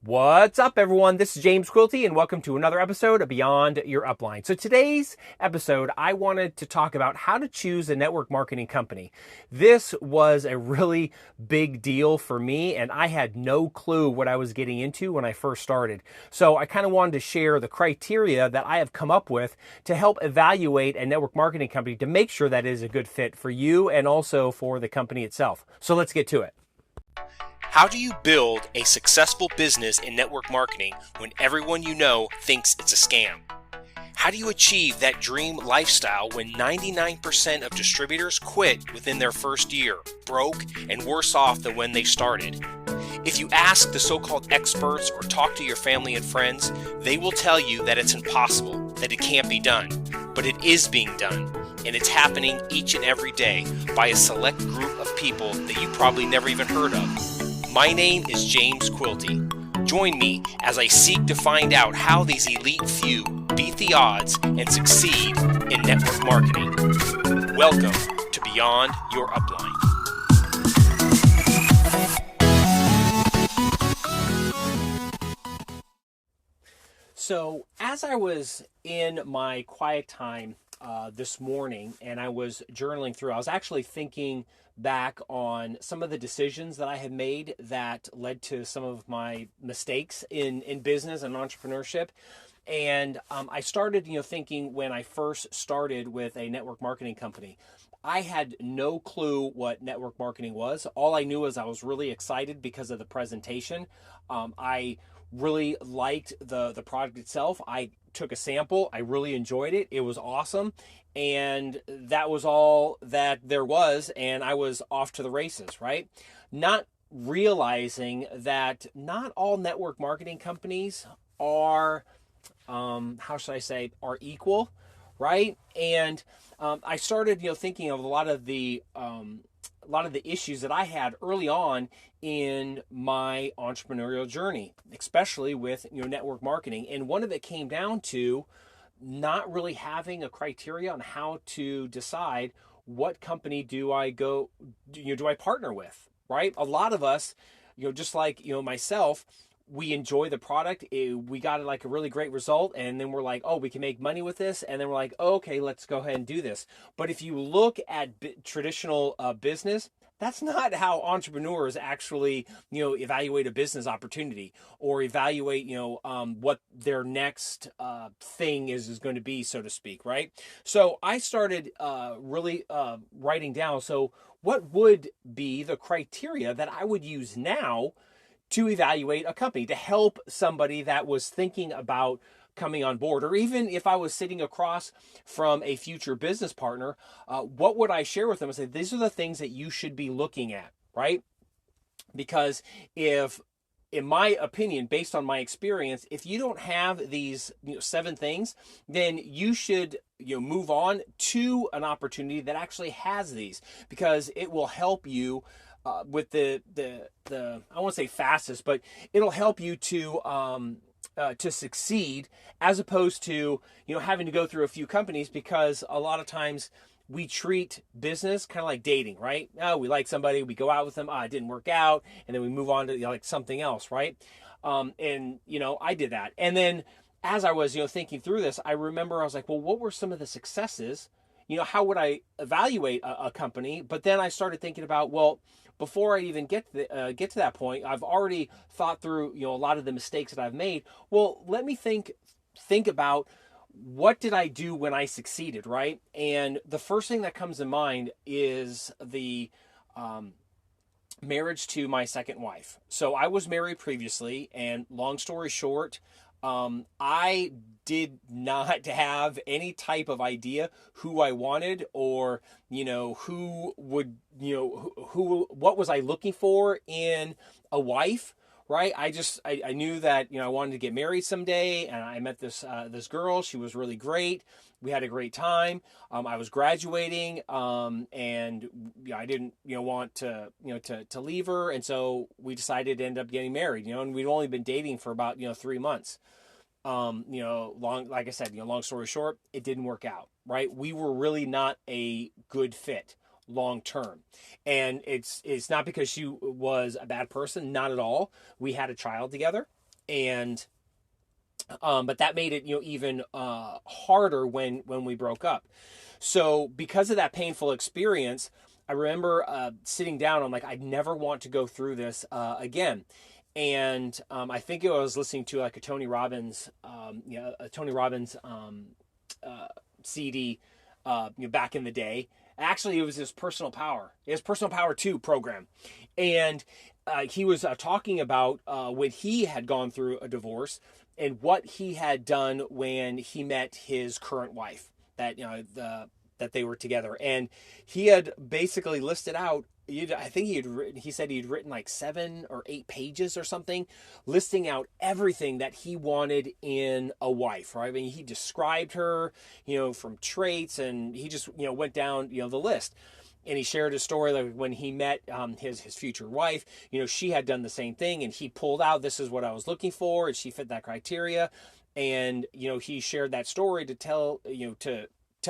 What's up, everyone? This is James Cuilty, and welcome to another episode of Beyond Your Upline. So today's episode, I wanted to talk about how to choose a network marketing company. This was a really big deal for me, and I had no clue what I was getting into when I first started. So I kind of wanted to share the criteria that I have come up with to help evaluate a network marketing company to make sure that it is a good fit for you and also for the company itself. So let's get to it. How do you build a successful business in network marketing when everyone you know thinks it's a scam? How do you achieve that dream lifestyle when 99% of distributors quit within their first year, broke and worse off than when they started? If you ask the so-called experts or talk to your family and friends, they will tell you that it's impossible, that it can't be done. But it is being done, and it's happening each and every day by a select group of people that you probably never even heard of. My name is James Cuilty. Join me as I seek to find out how these elite few beat the odds and succeed in network marketing. Welcome to Beyond Your Upline. So as I was in my quiet time this morning and I was journaling through, I was actually thinking back on some of the decisions that I had made that led to some of my mistakes in business and entrepreneurship. And I started, thinking when I first started with a network marketing company, I had no clue what network marketing was. All I knew was I was really excited because of the presentation. I really liked the product itself. I took a sample. I really enjoyed it. It was awesome. And that was all that there was. And I was off to the races, right? Not realizing that not all network marketing companies are, are equal, right? And I started, thinking of a lot of the issues that I had early on in my entrepreneurial journey, especially with network marketing. And one of it came down to not really having a criteria on how to decide what company do I partner with, right? A lot of us, just like myself, we enjoy the product. We got like a really great result, and then we're like, oh, we can make money with this, and then we're like, oh, okay, let's go ahead and do this. But if you look at traditional business, that's not how entrepreneurs actually, evaluate a business opportunity or evaluate, what their next thing is going to be, so to speak, right? So I started really writing down. So what would be the criteria that I would use now to evaluate a company, to help somebody that was thinking about coming on board, or even if I was sitting across from a future business partner, what would I share with them and say, these are the things that you should be looking at, right? Because if, in my opinion, based on my experience, if you don't have these 7 things, then you should move on to an opportunity that actually has these, because it will help you with the I won't say fastest, but it'll help you to succeed, as opposed to having to go through a few companies, because a lot of times we treat business kind of like dating, right? Oh, we like somebody, we go out with them, it didn't work out, and then we move on to like something else, right? And I did that, and then as I was thinking through this, I remember I was like, well, what were some of the successes? How would I evaluate a company? But then I started thinking about, well, before I even get to that point, I've already thought through a lot of the mistakes that I've made. Well, let me think about, what did I do when I succeeded, right? And the first thing that comes to mind is the marriage to my second wife. So I was married previously, and long story short, I did not have any type of idea who I wanted, or who would what was I looking for in a wife, right? I knew that I wanted to get married someday, and I met this girl. She was really great. We had a great time. I was graduating, and I didn't want to to leave her, and so we decided to end up getting married. And we'd only been dating for about 3 months. Like I said, long story short, it didn't work out, right? We were really not a good fit long term. And it's not because she was a bad person, not at all. We had a child together, And but that made it, even harder when we broke up. So because of that painful experience, I remember sitting down. I'm like, I never want to go through this again. And I think I was listening to like a Tony Robbins, CD, back in the day. Actually, it was his Personal Power, his Personal Power 2 program, and he was talking about when he had gone through a divorce and what he had done when he met his current wife. That they were together, and he had basically listed out. I think he said he'd written like 7 or 8 pages or something, listing out everything that he wanted in a wife. Right? I mean, he described her, from traits, and he just went down the list. And he shared a story that when he met his future wife, she had done the same thing, and he pulled out, this is what I was looking for, and she fit that criteria. And he shared that story to tell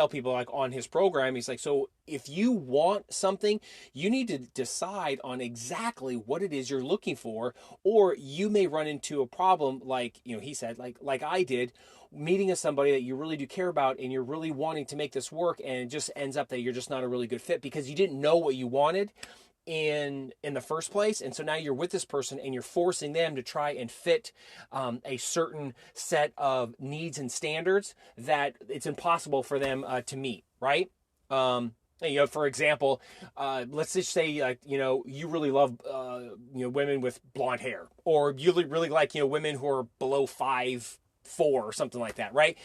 people like on his program. He's like, so if you want something, you need to decide on exactly what it is you're looking for, or you may run into a problem like, he said, like I did, meeting somebody that you really do care about and you're really wanting to make this work, and it just ends up that you're just not a really good fit because you didn't know what you wanted in the first place. And so now you're with this person and you're forcing them to try and fit a certain set of needs and standards that it's impossible for them to meet, right? For example, let's just say, like, you really love, women with blonde hair, or you really like, women who are below 5'4" or something like that, right?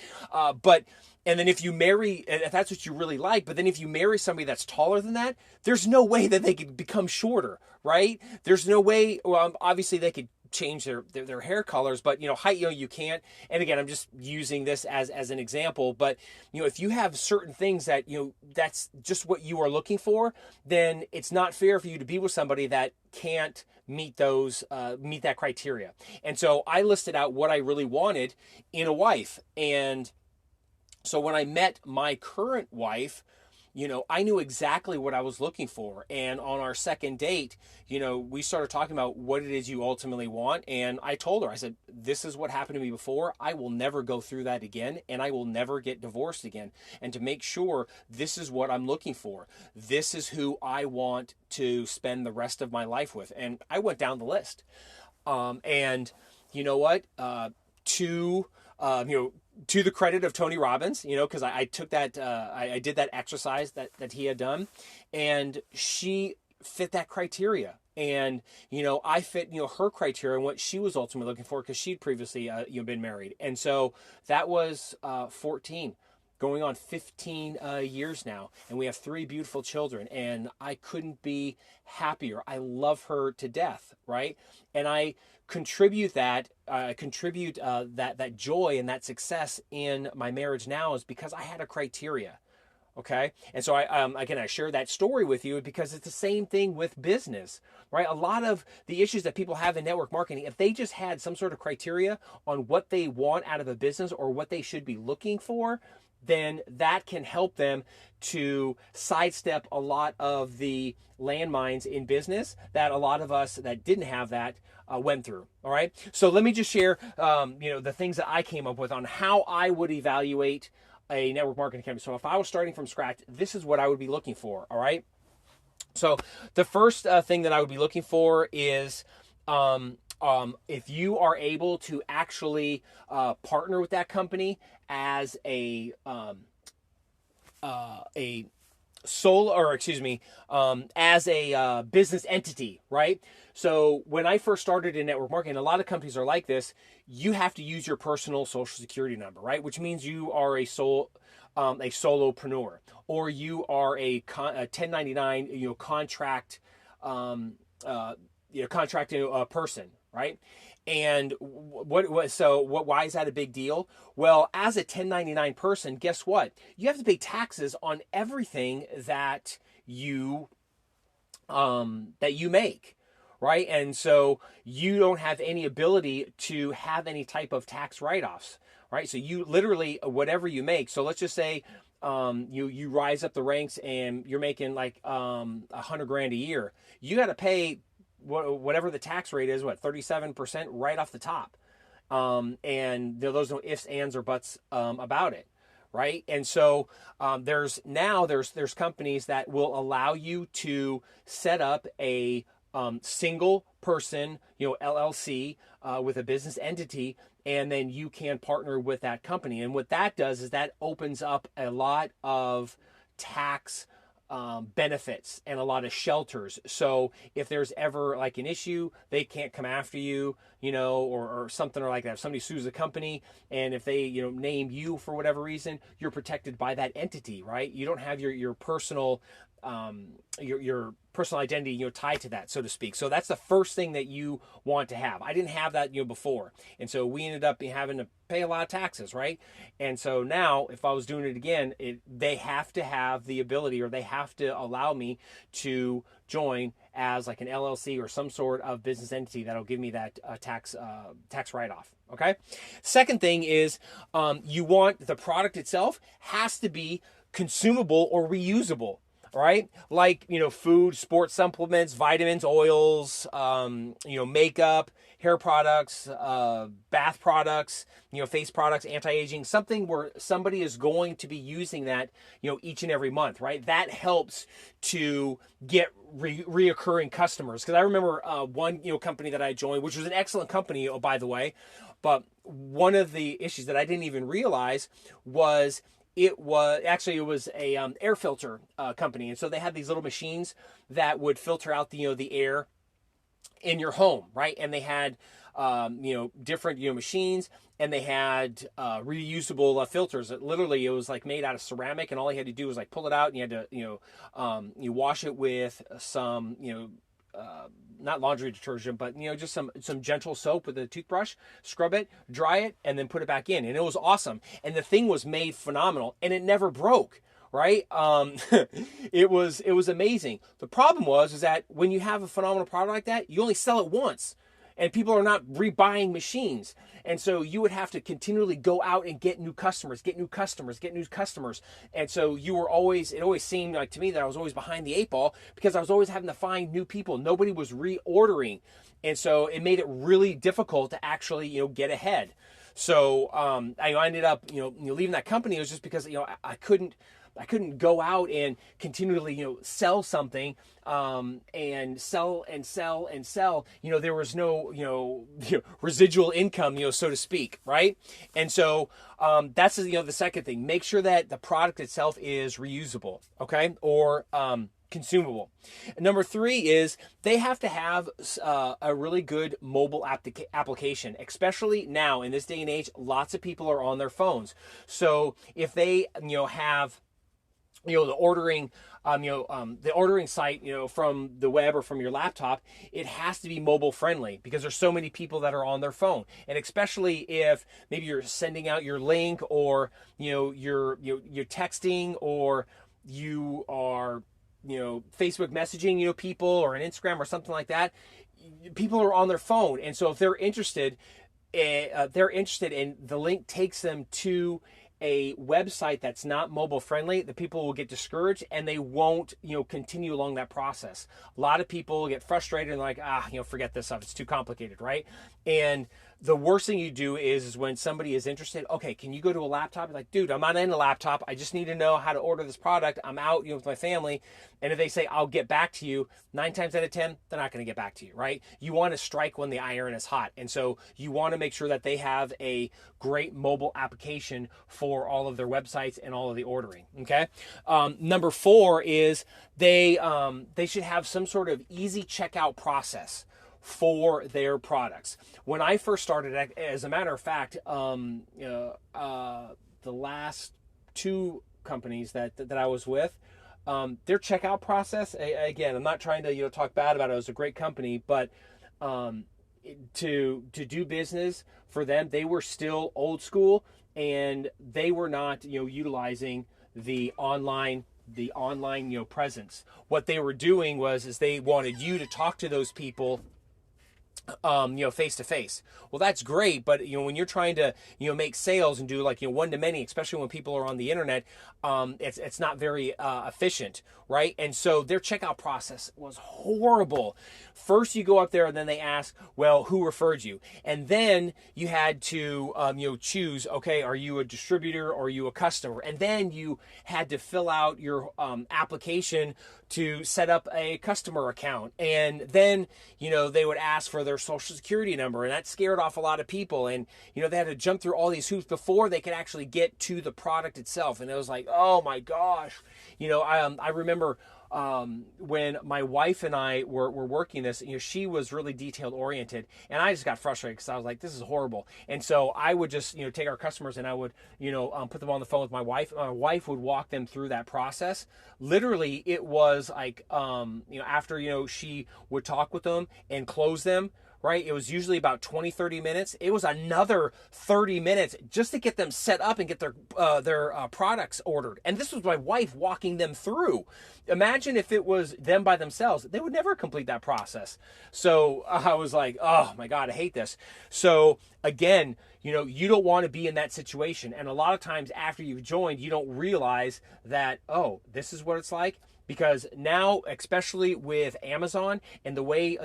And then if you marry, if that's what you really like, but then if you marry somebody that's taller than that, there's no way that they could become shorter, right? There's no way, well, obviously they could change their hair colors, but height, you can't. And again, I'm just using this as an example, but if you have certain things that that's just what you are looking for, then it's not fair for you to be with somebody that can't meet that criteria. And so I listed out what I really wanted in a wife. And so when I met my current wife, I knew exactly what I was looking for. And on our second date, we started talking about what it is you ultimately want. And I told her, I said, this is what happened to me before. I will never go through that again. And I will never get divorced again. And to make sure this is what I'm looking for, this is who I want to spend the rest of my life with. And I went down the list. And you know what? To the credit of Tony Robbins, because I took that, I did that exercise that he had done, and she fit that criteria. And, I fit, her criteria and what she was ultimately looking for, because she'd previously, been married. And so that was 14, going on 15 years now. And we have 3 beautiful children, and I couldn't be happier. I love her to death, right? And I contribute that joy and that success in my marriage now is because I had a criteria. Okay. And so I share that story with you because it's the same thing with business, right? A lot of the issues that people have in network marketing, if they just had some sort of criteria on what they want out of a business or what they should be looking for, then that can help them to sidestep a lot of the landmines in business that a lot of us that didn't have that went through. All right. So let me just share, the things that I came up with on how I would evaluate a network marketing company. So if I was starting from scratch, this is what I would be looking for. All right. So the first thing that I would be looking for is, if you are able to actually partner with that company as a business entity, right? So when I first started in network marketing, a lot of companies are like this. You have to use your personal social security number, right? Which means you are a solopreneur, or you are a 1099, contract, contracting a person, right? And why is that a big deal? Well, as a 1099 person, guess what? You have to pay taxes on everything that you make, right? And so you don't have any ability to have any type of tax write-offs, right? So you literally, whatever you make. So let's just say you rise up the ranks and you're making like $100,000 a year. You got to pay whatever the tax rate is, 37% right off the top. and there's no ifs, ands, or buts about it, right? And so there's companies that will allow you to set up a single person, LLC with a business entity, and then you can partner with that company. And what that does is that opens up a lot of tax benefits and a lot of shelters. So if there's ever like an issue, they can't come after you, or something like that. If somebody sues a company and if they, name you for whatever reason, you're protected by that entity, right? You don't have your personal your personal identity, tied to that, so to speak. So that's the first thing that you want to have. I didn't have that, before. And so we ended up having to pay a lot of taxes, right? And so now if I was doing it again, they have to have the ability, or they have to allow me to join as like an LLC or some sort of business entity that'll give me that tax write-off. Okay. Second thing is you want the product itself has to be consumable or reusable. Right? Like, food, sports supplements, vitamins, oils, makeup, hair products, bath products, face products, anti-aging, something where somebody is going to be using that, each and every month, right? That helps to get reoccurring customers. Because I remember one, company that I joined, which was an excellent company, by the way, but one of the issues that I didn't even realize was it was a air filter company, and so they had these little machines that would filter out the air in your home, right? And they had different machines, and they had reusable filters. It was like made out of ceramic, and all you had to do was like pull it out, and you had to you wash it with some not laundry detergent, but just some gentle soap with a toothbrush, scrub it, dry it, and then put it back in. And it was awesome. And the thing was made phenomenal, and it never broke, right? It was amazing. The problem is that when you have a phenomenal product like that, you only sell it once, and people are not rebuying machines. And so you would have to continually go out and get new customers. And so it always seemed like to me that I was always behind the eight ball because I was always having to find new people. Nobody was reordering. And so it made it really difficult to actually, get ahead. So I ended up, leaving that company. It was just because, I couldn't go out and continually, sell something and sell. There was no, residual income, so to speak, right? And so that's the second thing. Make sure that the product itself is reusable, okay, or consumable. Number 3 is they have to have a really good mobile application, especially now in this day and age. Lots of people are on their phones, so if they have the ordering site, from the web or from your laptop, it has to be mobile friendly because there's so many people that are on their phone. And especially if maybe you're sending out your link, or, you're texting, or you are, Facebook messaging, people, or an Instagram or something like that, people are on their phone. And so if they're interested and the link takes them to a website that's not mobile friendly, the people will get discouraged and they won't, continue along that process. A lot of people get frustrated and like, forget this stuff. It's too complicated, right? And the worst thing you do is when somebody is interested, okay, can you go to a laptop? You're like, dude, I'm not in a laptop. I just need to know how to order this product. I'm out, with my family. And if they say, I'll get back to you, 9 times out of 10, they're not going to get back to you, right? You want to strike when the iron is hot. And so you want to make sure that they have a great mobile application for all of their websites and all of the ordering, okay? Number 4 is they should have some sort of easy checkout process for their products. When I first started, as a matter of fact, the last 2 companies that I was with, their checkout process, again, I'm not trying to talk bad about it. It was a great company, but to do business for them, they were still old school, and they were not utilizing the online presence. What they were doing is they wanted you to talk to those people face to face. Well, that's great, but when you're trying to make sales and do like one to many, especially when people are on the internet, it's not very efficient, right? And so their checkout process was horrible. First, you go up there and then they ask, well, who referred you? And then you had to choose, okay, are you a distributor or are you a customer? And then you had to fill out your application to set up a customer account. And then, they would ask for their social security number, and that scared off a lot of people. And, they had to jump through all these hoops before they could actually get to the product itself. And it was like, oh my gosh. I remember when my wife and I were working this, she was really detailed oriented, and I just got frustrated because I was like, this is horrible. And so I would just, take our customers and I would, put them on the phone with my wife. My wife would walk them through that process. Literally, it was like, after, she would talk with them and close them, right? It was usually about 20, 30 minutes. It was another 30 minutes just to get them set up and get their products ordered. And this was my wife walking them through. Imagine if it was them by themselves. They would never complete that process. So I was like, oh my God, I hate this. So again, you don't want to be in that situation. And a lot of times after you've joined, you don't realize that, oh, this is what it's like. Because now, especially with Amazon and the way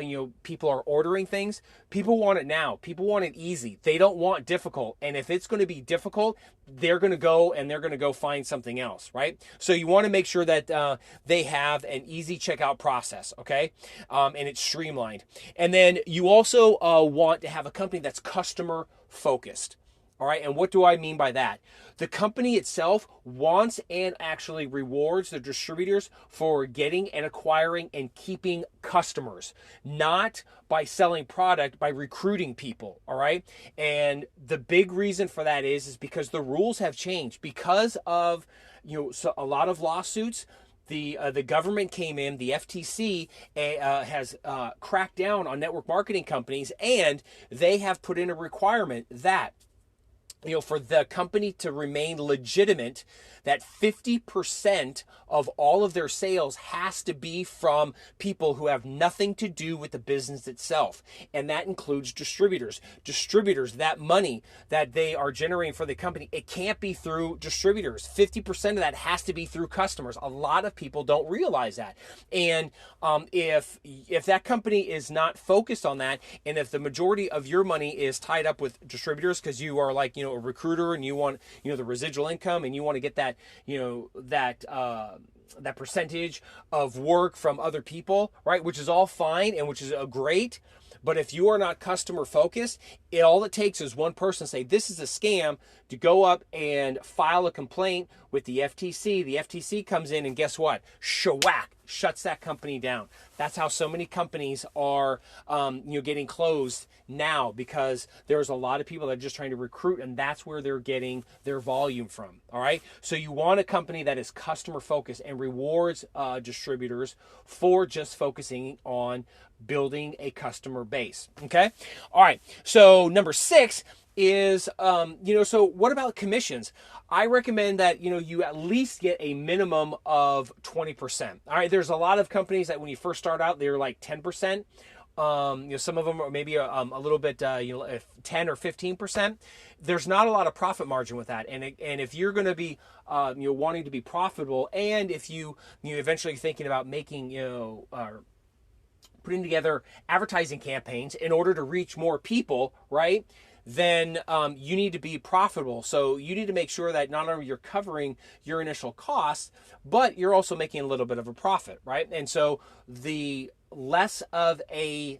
people are ordering things, people want it now. People want it easy. They don't want difficult. And if it's going to be difficult, they're going to go find something else, right? So you want to make sure that they have an easy checkout process, okay? And it's streamlined. And then you also want to have a company that's customer focused. All right, and what do I mean by that? The company itself wants and actually rewards the distributors for getting and acquiring and keeping customers, not by selling product, by recruiting people, all right? And the big reason for that is because the rules have changed. Because of, so a lot of lawsuits, the government came in, the FTC has cracked down on network marketing companies, and they have put in a requirement that for the company to remain legitimate, that 50% of all of their sales has to be from people who have nothing to do with the business itself. And that includes distributors. Distributors, that money that they are generating for the company, it can't be through distributors. 50% of that has to be through customers. A lot of people don't realize that. And if that company is not focused on that, and if the majority of your money is tied up with distributors because you are like, a recruiter and you want, the residual income and you want to get that, that percentage of work from other people, right? Which is all fine and which is great. But if you are not customer focused, all it takes is one person say, this is a scam, to go up and file a complaint with the FTC. The FTC comes in and guess what? Shwhack, shuts that company down. That's how so many companies are, getting closed now, because there's a lot of people that are just trying to recruit, and that's where they're getting their volume from. All right. So you want a company that is customer focused and rewards distributors for just focusing on building a customer base. Okay. All right. So number 6 is, so what about commissions? I recommend that, you at least get a minimum of 20%. All right. There's a lot of companies that when you first start out, they're like 10%. Some of them are maybe a little bit, 10 or 15%. There's not a lot of profit margin with that. And if you're going to be, wanting to be profitable, and if you eventually thinking about making, putting together advertising campaigns in order to reach more people, right? Then you need to be profitable. So you need to make sure that not only you're covering your initial costs, but you're also making a little bit of a profit, right? And so the less of a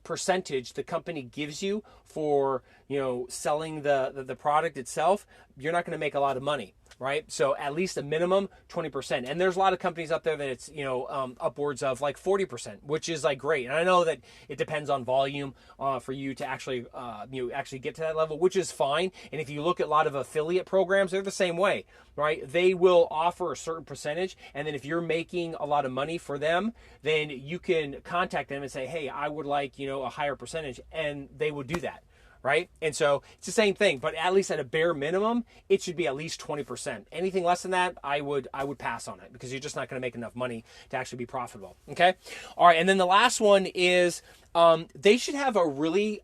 percentage the company gives you for selling the product itself, you're not going to make a lot of money, right? So at least a minimum 20%. And there's a lot of companies out there that it's upwards of like 40%, which is like great. And I know that it depends on volume for you to actually actually get to that level, which is fine. And if you look at a lot of affiliate programs, they're the same way, right? They will offer a certain percentage, and then if you're making a lot of money for them, then you can contact them and say, hey, I would like a higher percentage, and they would do that. Right? And so it's the same thing, but at least at a bare minimum, it should be at least 20%. Anything less than that, I would pass on it, because you're just not going to make enough money to actually be profitable. Okay? All right. And then the last one is They should have a really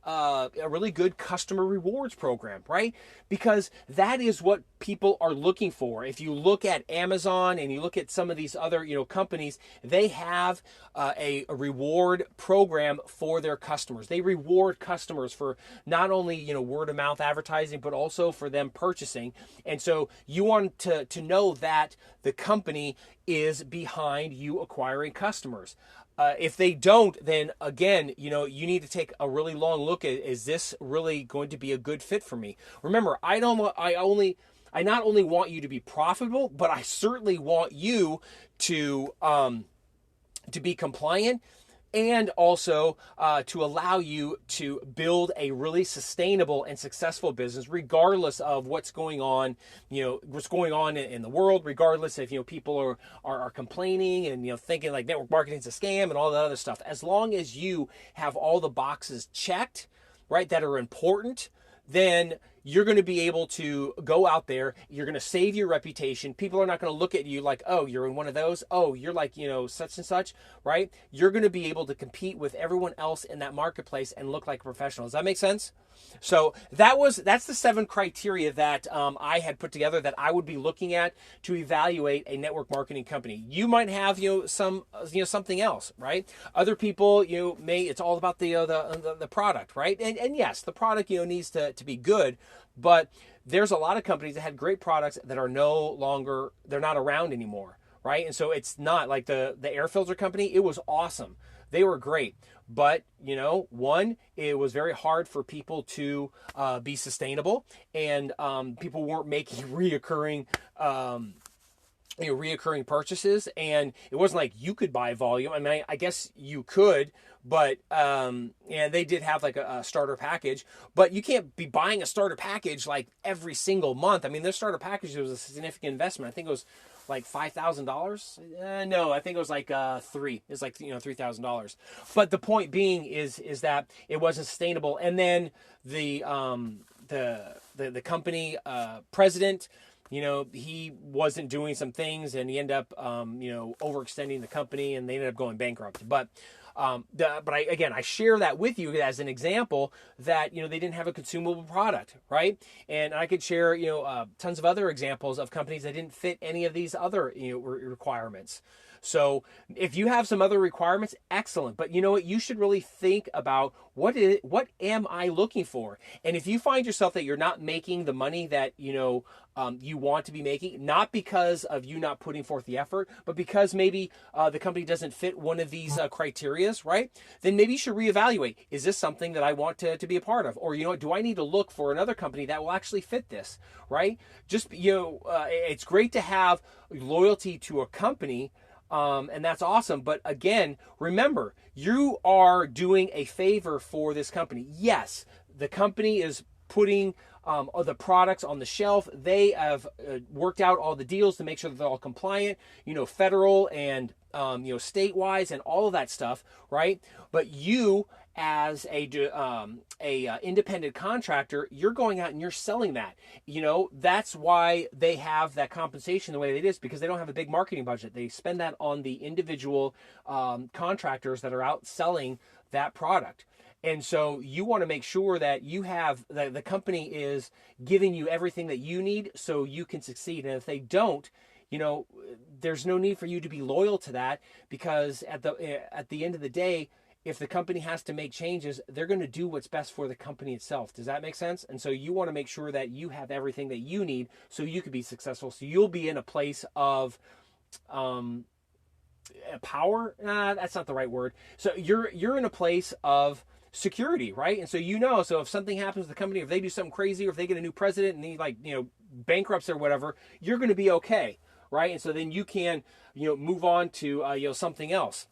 good customer rewards program, right? Because that is what people are looking for. If you look at Amazon and you look at some of these other companies, they have a reward program for their customers. They reward customers for not only word of mouth advertising, but also for them purchasing. And so you want to know that the company is behind you acquiring customers. If they don't, then again, you need to take a really long look at, is this really going to be a good fit for me? Remember, I not only want you to be profitable, but I certainly want you to be compliant, and also to allow you to build a really sustainable and successful business, regardless of what's going on, in the world, regardless if people are complaining and thinking like network marketing is a scam and all that other stuff. As long as you have all the boxes checked, right, that are important, then you're going to be able to go out there. You're going to save your reputation. People are not going to look at you like, oh, you're in one of those. Oh, you're like, such and such, right? You're going to be able to compete with everyone else in that marketplace and look like a professional. Does that make sense? So that's the 7 criteria that I had put together that I would be looking at to evaluate a network marketing company. You might have something else, right? Other people it's all about the product, right? And yes, the product needs to be good, but there's a lot of companies that had great products that are they're not around anymore, right? And so it's not like the air filter company. It was awesome. They were great. But, one, it was very hard for people to be sustainable, and people weren't making reoccurring purchases, and it wasn't like you could buy volume. I mean, I guess you could, but and they did have like a starter package, but you can't be buying a starter package like every single month. I mean, their starter package was a significant investment. I think it was like $5,000. No, I think it was like three. It's like $3,000. But the point being is that it wasn't sustainable. And then the company president, he wasn't doing some things, and he ended up overextending the company, and they ended up going bankrupt. But I share that with you as an example that they didn't have a consumable product, right? And I could share tons of other examples of companies that didn't fit any of these other requirements. So if you have some other requirements, excellent. But you know what? You should really think about what am I looking for? And if you find yourself that you're not making the money that you want to be making, not because of you not putting forth the effort, but because maybe the company doesn't fit one of these criterias, right? Then maybe you should reevaluate. Is this something that I want to be a part of? Or, do I need to look for another company that will actually fit this, right? Just, it's great to have loyalty to a company, and that's awesome. But again, remember, you are doing a favor for this company. Yes, the company is putting the products on the shelf. They have worked out all the deals to make sure that they're all compliant, federal and state-wise and all of that stuff, right? But you, as a independent contractor, you're going out and you're selling that. That's why they have that compensation the way it is, because they don't have a big marketing budget. They spend that on the individual contractors that are out selling that product. And so you want to make sure that you have the company is giving you everything that you need so you can succeed. And if they don't, there's no need for you to be loyal to that, because at the end of the day, if the company has to make changes, they're going to do what's best for the company itself. Does that make sense? And so you want to make sure that you have everything that you need so you can be successful. So you'll be in a place of power. That's not the right word. So you're in a place of security, right? And so so if something happens to the company, if they do something crazy, or if they get a new president and he bankrupts or whatever, you're going to be okay, right? And so then you can move on to something else,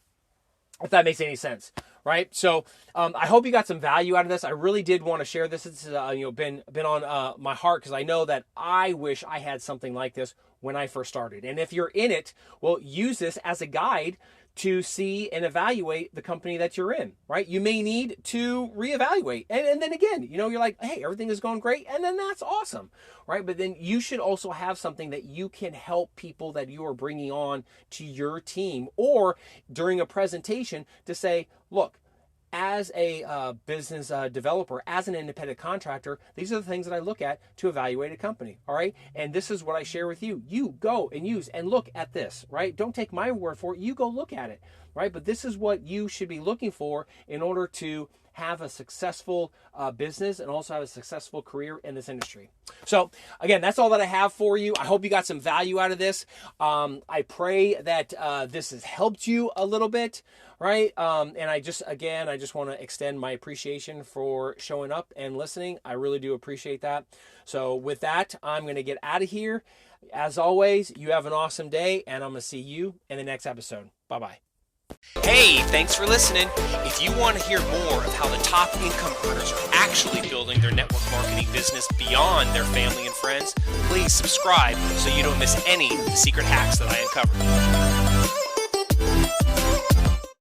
if that makes any sense, right? So I hope you got some value out of this. I really did want to share this. It's been on my heart, because I know that I wish I had something like this when I first started. And if you're in it, well, use this as a guide to see and evaluate the company that you're in, right? You may need to reevaluate. And then again, you're like, hey, everything is going great. And then that's awesome, right? But then you should also have something that you can help people that you are bringing on to your team, or during a presentation to say, look, as a business developer, as an independent contractor, these are the things that I look at to evaluate a company. All right. And this is what I share with you. You go and use and look at this, right? Don't take my word for it. You go look at it, right? But this is what you should be looking for in order to have a successful business and also have a successful career in this industry. So again, that's all that I have for you. I hope you got some value out of this. I pray that this has helped you a little bit, right? And I just want to extend my appreciation for showing up and listening. I really do appreciate that. So with that, I'm going to get out of here. As always, you have an awesome day, and I'm going to see you in the next episode. Bye-bye. Hey, thanks for listening. If you want to hear more of how the top income earners are actually building their network marketing business beyond their family and friends, please subscribe so you don't miss any of the secret hacks that I uncover.